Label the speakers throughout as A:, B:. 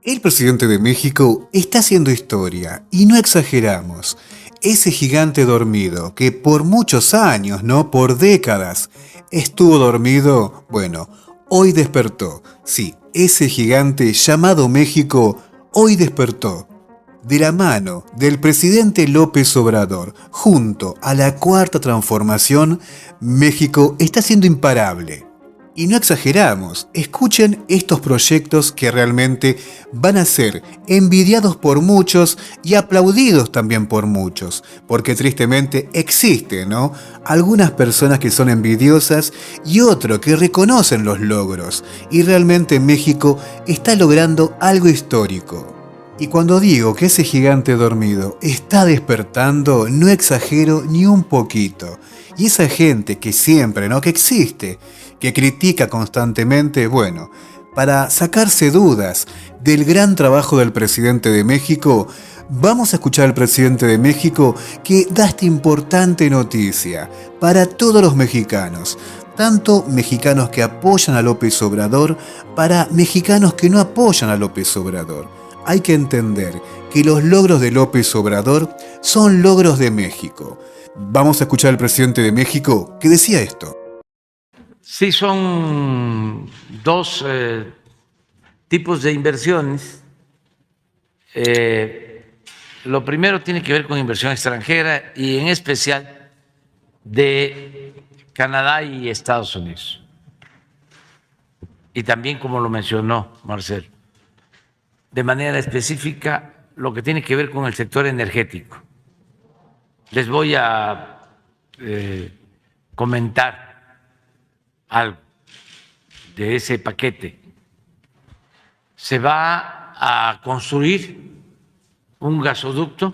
A: El presidente de México está haciendo historia, y no exageramos. Ese gigante dormido, que por muchos años, no por décadas, estuvo dormido, bueno, hoy despertó. Sí, ese gigante llamado México, hoy despertó. De la mano del presidente López Obrador, junto a la Cuarta Transformación, México está siendo imparable. Y no exageramos, escuchen estos proyectos que realmente van a ser envidiados por muchos y aplaudidos también por muchos, porque tristemente existen, ¿no? Algunas personas que son envidiosas y otros que reconocen los logros, y realmente México está logrando algo histórico. Y cuando digo que ese gigante dormido está despertando, no exagero ni un poquito. Y esa gente que siempre, ¿no? Que existe, que critica constantemente, bueno, para sacarse dudas del gran trabajo del presidente de México, vamos a escuchar al presidente de México que da esta importante noticia para todos los mexicanos. Tanto mexicanos que apoyan a López Obrador para mexicanos que no apoyan a López Obrador. Hay que entender que los logros de López Obrador son logros de México. Vamos a escuchar al presidente de México que decía esto.
B: Sí, son dos tipos de inversiones. Lo primero tiene que ver con inversión extranjera y en especial de Canadá y Estados Unidos. Y también, como lo mencionó Marcelo, de manera específica lo que tiene que ver con el sector energético. Les voy a comentar algo de ese paquete. Se va a construir un gasoducto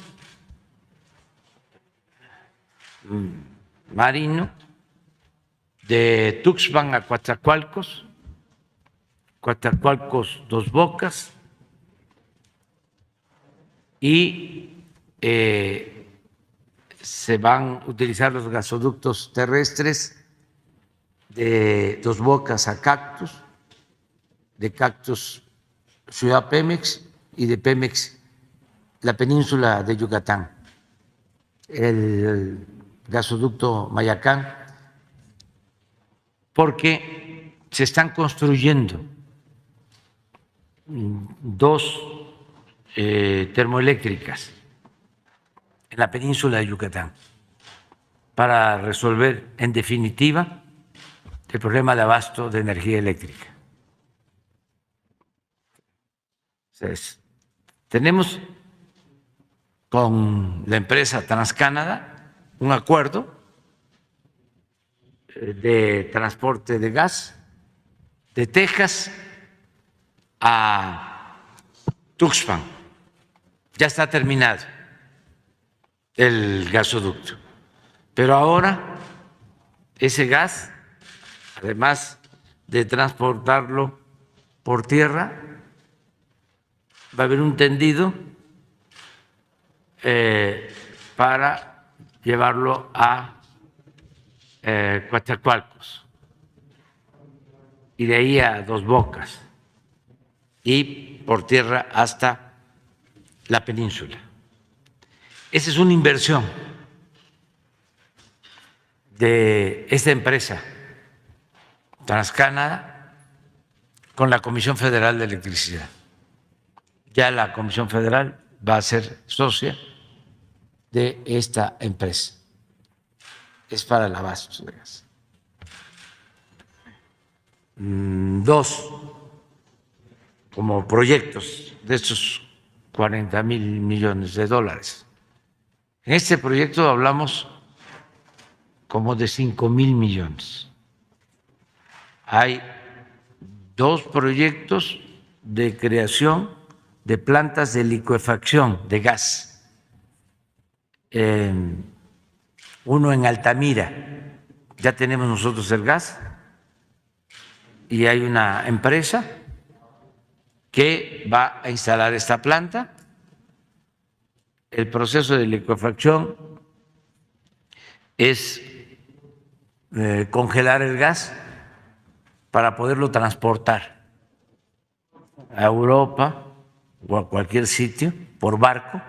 B: marino de Tuxpan a Coatzacoalcos, Coatzacoalcos Dos Bocas, y se van a utilizar los gasoductos terrestres de Dos Bocas a Cactus, de Cactus Ciudad Pemex y de Pemex la península de Yucatán, el gasoducto Mayacán, porque se están construyendo dos termoeléctricas en la península de Yucatán para resolver en definitiva el problema de abasto de energía eléctrica. Entonces, tenemos con la empresa TransCanada un acuerdo de transporte de gas de Texas a Tuxpan. Ya está terminado el gasoducto. Pero ahora ese gas, además de transportarlo por tierra, va a haber un tendido para llevarlo a Coatzacoalcos y de ahí a Dos Bocas y por tierra hasta la península. Esa es una inversión de esta empresa TransCanada con la Comisión Federal de Electricidad. Ya la Comisión Federal va a ser socia de esta empresa. Es para el abasto de gas. Dos, como proyectos de estos 40,000 millones de dólares. En este proyecto hablamos como de 5,000 millones. Hay dos proyectos de creación de plantas de licuefacción de gas. Uno en Altamira, ya tenemos nosotros el gas, y hay una empresa que va a instalar esta planta. El proceso de licuefacción es congelar el gas para poderlo transportar a Europa o a cualquier sitio por barco,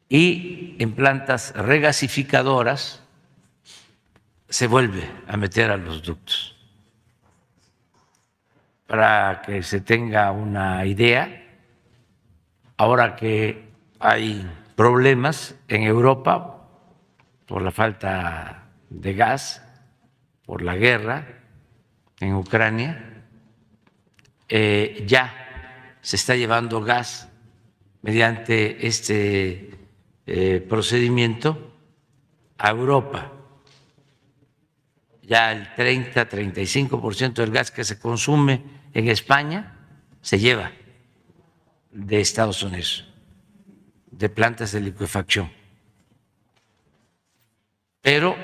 B: y en plantas regasificadoras se vuelve a meter a los ductos. Para que se tenga una idea, ahora que hay problemas en Europa por la falta de gas, por la guerra en Ucrania, ya se está llevando gas mediante este procedimiento a Europa. Ya el 30-35% del gas que se consume en España se lleva de Estados Unidos, de plantas de licuefacción. Pero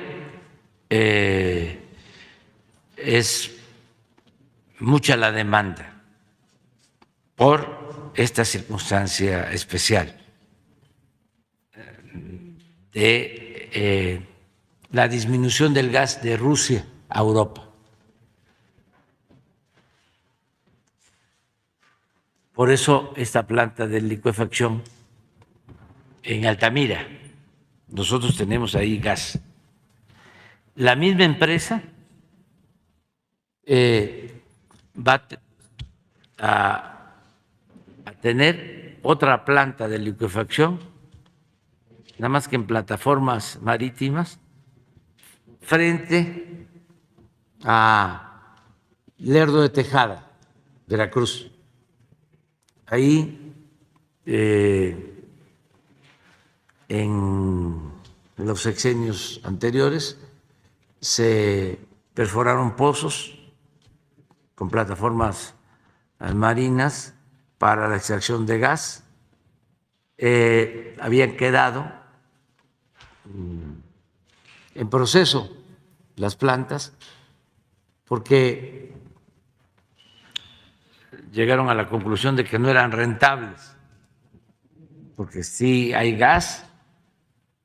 B: es mucha la demanda por esta circunstancia especial de la disminución del gas de Rusia a Europa. Por eso esta planta de licuefacción en Altamira, nosotros tenemos ahí gas. La misma empresa va a tener otra planta de licuefacción, nada más que en plataformas marítimas, frente a Lerdo de Tejada, Veracruz. Ahí, en los sexenios anteriores, se perforaron pozos con plataformas marinas para la extracción de gas. Habían quedado en proceso las plantas porque llegaron a la conclusión de que no eran rentables, porque sí hay gas,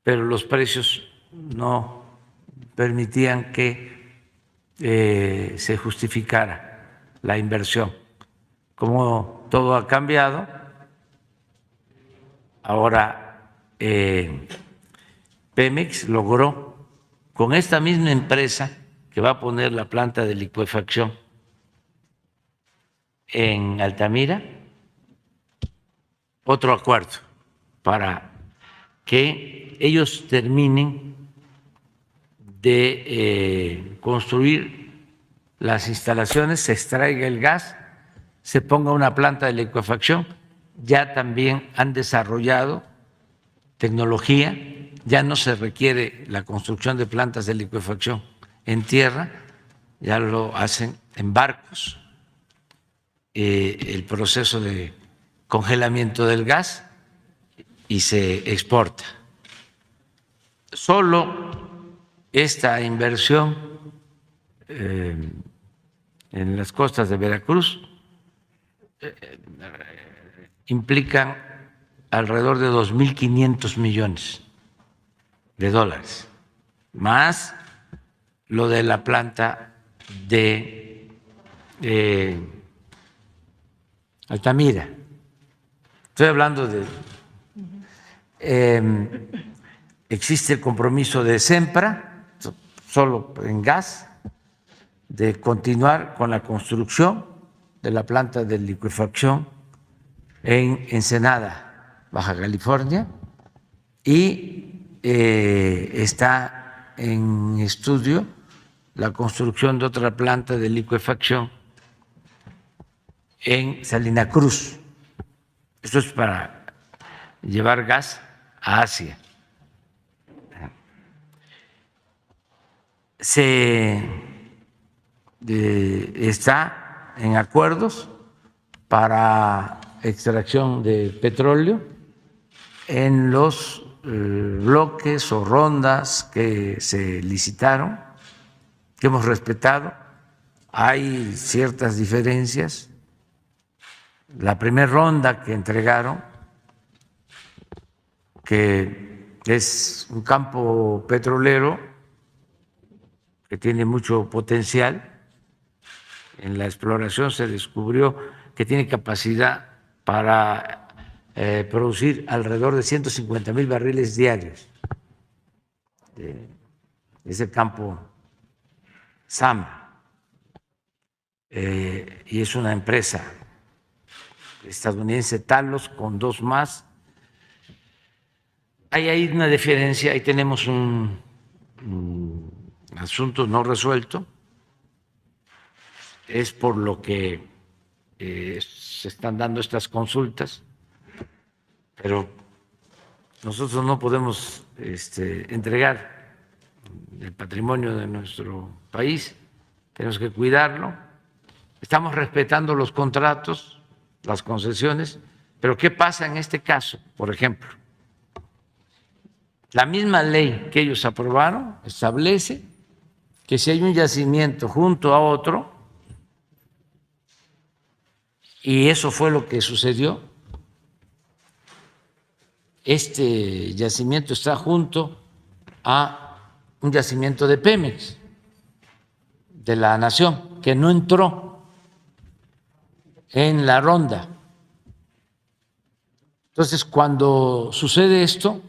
B: pero los precios no permitían que se justificara la inversión. Como todo ha cambiado, ahora Pemex logró con esta misma empresa que va a poner la planta de licuefacción en Altamira, otro acuerdo para que ellos terminen de construir las instalaciones, se extraiga el gas, se ponga una planta de licuefacción. Ya también han desarrollado tecnología, ya no se requiere la construcción de plantas de licuefacción en tierra, ya lo hacen en barcos. El proceso de congelamiento del gas y se exporta. Solo esta inversión en las costas de Veracruz implican alrededor de 2.500 millones de dólares, más lo de la planta de Altamira. Estoy hablando de... existe el compromiso de Sempra, solo en gas, de continuar con la construcción de la planta de licuefacción en Ensenada, Baja California, y está en estudio la construcción de otra planta de licuefacción en Salina Cruz. Esto es para llevar gas a Asia. Se está en acuerdos para extracción de petróleo en los bloques o rondas que se licitaron, que hemos respetado. Hay ciertas diferencias. La primera ronda que entregaron, que es un campo petrolero que tiene mucho potencial, en la exploración se descubrió que tiene capacidad para producir alrededor de 150,000 barriles diarios. Es el campo SAM, y es una empresa estadounidense, Talos, con dos más. Hay ahí una diferencia, ahí tenemos un asunto no resuelto, es por lo que se están dando estas consultas, pero nosotros no podemos entregar el patrimonio de nuestro país, tenemos que cuidarlo, estamos respetando los contratos, las concesiones, pero ¿qué pasa en este caso? Por ejemplo, la misma ley que ellos aprobaron establece que si hay un yacimiento junto a otro, y eso fue lo que sucedió, este yacimiento está junto a un yacimiento de Pemex, de la Nación, que no entró en la ronda. Entonces, cuando sucede esto,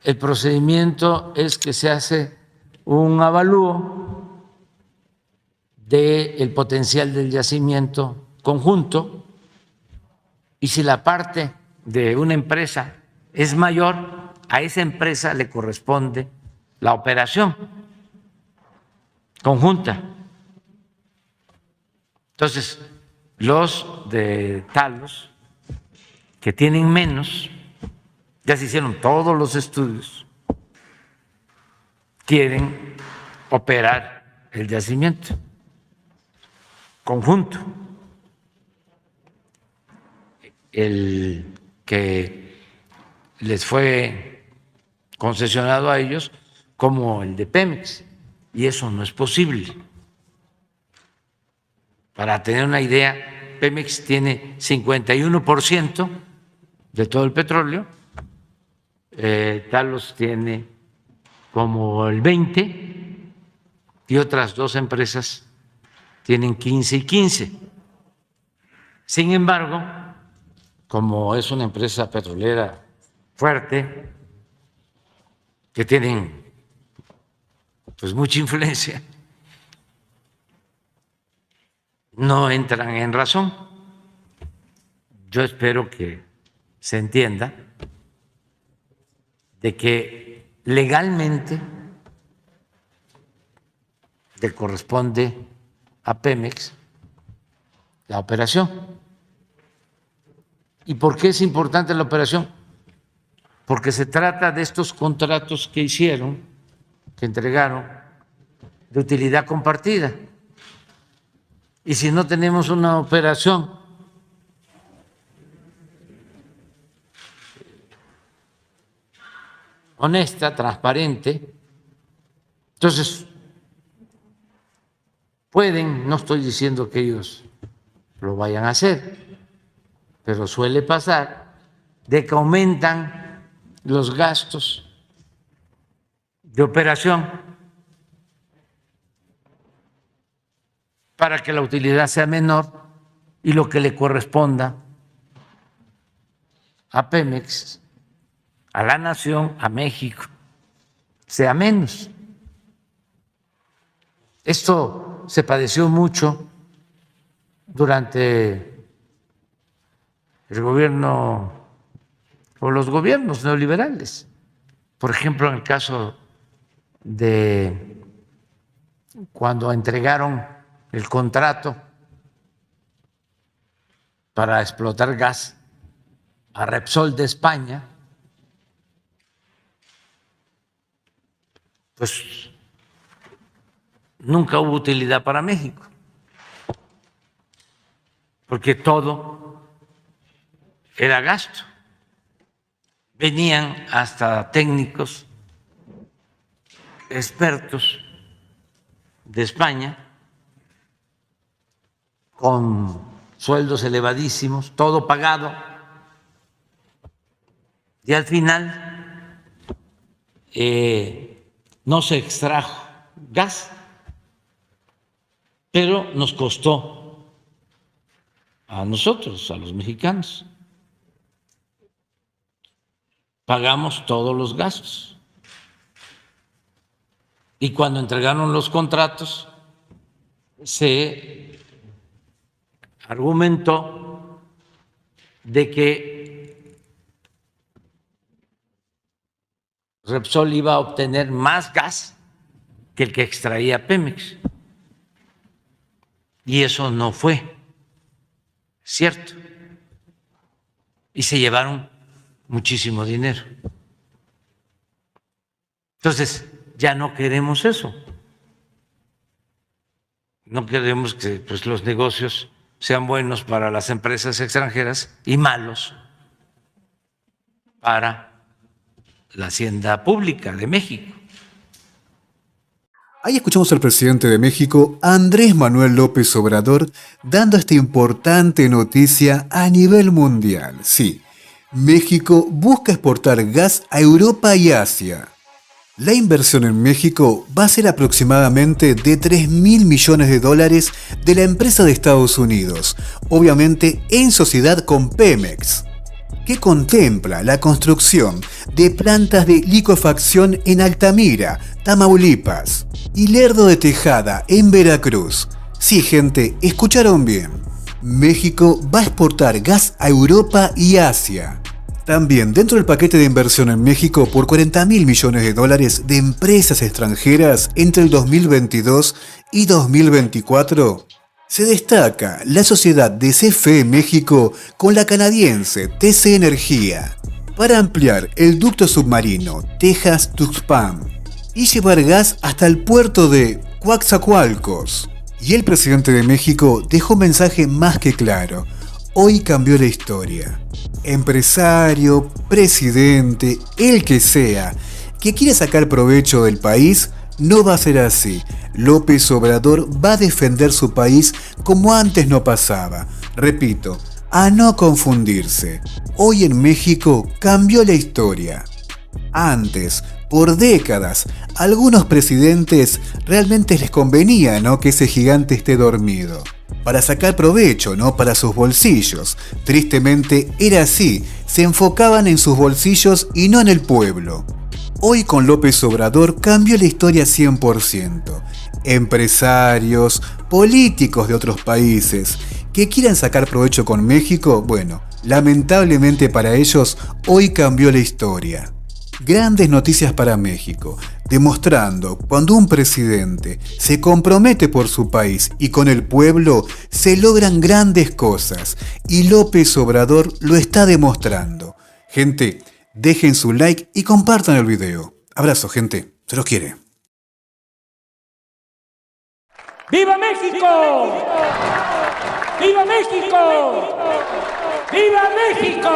B: el procedimiento es que se hace un avalúo del potencial del yacimiento conjunto, y si la parte de una empresa es mayor, a esa empresa le corresponde la operación conjunta. Entonces, los de Talos, que tienen menos, ya se hicieron todos los estudios, quieren operar el yacimiento conjunto. El que les fue concesionado a ellos como el de Pemex, y eso no es posible. Para tener una idea, Pemex tiene 51% de todo el petróleo, Talos tiene como el 20% y otras dos empresas tienen 15 y 15. Sin embargo, como es una empresa petrolera fuerte, que tienen pues mucha influencia, no entran en razón. Yo espero que se entienda de que legalmente le corresponde a Pemex la operación. ¿Y por qué es importante la operación? Porque se trata de estos contratos que hicieron, que entregaron, de utilidad compartida. Y si no tenemos una operación honesta, transparente, entonces pueden, no estoy diciendo que ellos lo vayan a hacer, pero suele pasar de que aumentan los gastos de operación para que la utilidad sea menor y lo que le corresponda a Pemex, a la Nación, a México, sea menos. Esto se padeció mucho durante el gobierno o los gobiernos neoliberales. Por ejemplo, en el caso de cuando entregaron el contrato para explotar gas a Repsol de España, pues nunca hubo utilidad para México, porque todo era gasto. Venían hasta técnicos expertos de España con sueldos elevadísimos, todo pagado, y al final no se extrajo gas, pero nos costó a nosotros, a los mexicanos. Pagamos todos los gastos. Y cuando entregaron los contratos, se argumentó de que Repsol iba a obtener más gas que el que extraía Pemex. Y eso no fue cierto. Y se llevaron muchísimo dinero. Entonces, ya no queremos eso. No queremos que pues, los negocios sean buenos para las empresas extranjeras y malos para la hacienda pública de México.
A: Ahí escuchamos al presidente de México, Andrés Manuel López Obrador, dando esta importante noticia a nivel mundial. Sí, México busca exportar gas a Europa y Asia. La inversión en México va a ser aproximadamente de $3.000 millones de la empresa de Estados Unidos, obviamente en sociedad con Pemex, que contempla la construcción de plantas de licuefacción en Altamira, Tamaulipas, y Lerdo de Tejada, en Veracruz. Sí, gente, escucharon bien. México va a exportar gas a Europa y Asia. También dentro del paquete de inversión en México por $40.000 millones de empresas extranjeras entre el 2022 y 2024, se destaca la sociedad de CFE México con la canadiense TC Energía para ampliar el ducto submarino Texas-Tuxpan y llevar gas hasta el puerto de Coatzacoalcos. Y el presidente de México dejó un mensaje más que claro. Hoy cambió la historia. Empresario, presidente, el que sea, que quiera sacar provecho del país, no va a ser así. López Obrador va a defender su país como antes no pasaba. Repito, a no confundirse. Hoy en México cambió la historia. Antes, por décadas, a algunos presidentes realmente les convenía, ¿no?, que ese gigante esté dormido. Para sacar provecho, ¿no?, para sus bolsillos. Tristemente era así, se enfocaban en sus bolsillos y no en el pueblo. Hoy con López Obrador cambió la historia 100%. Empresarios, políticos de otros países que quieran sacar provecho con México, bueno, lamentablemente para ellos hoy cambió la historia. Grandes noticias para México, demostrando cuando un presidente se compromete por su país y con el pueblo, se logran grandes cosas, y López Obrador lo está demostrando. Gente, dejen su like y compartan el video. Abrazo, gente, se los quiere.
C: ¡Viva México! ¡Viva México! ¡Viva México!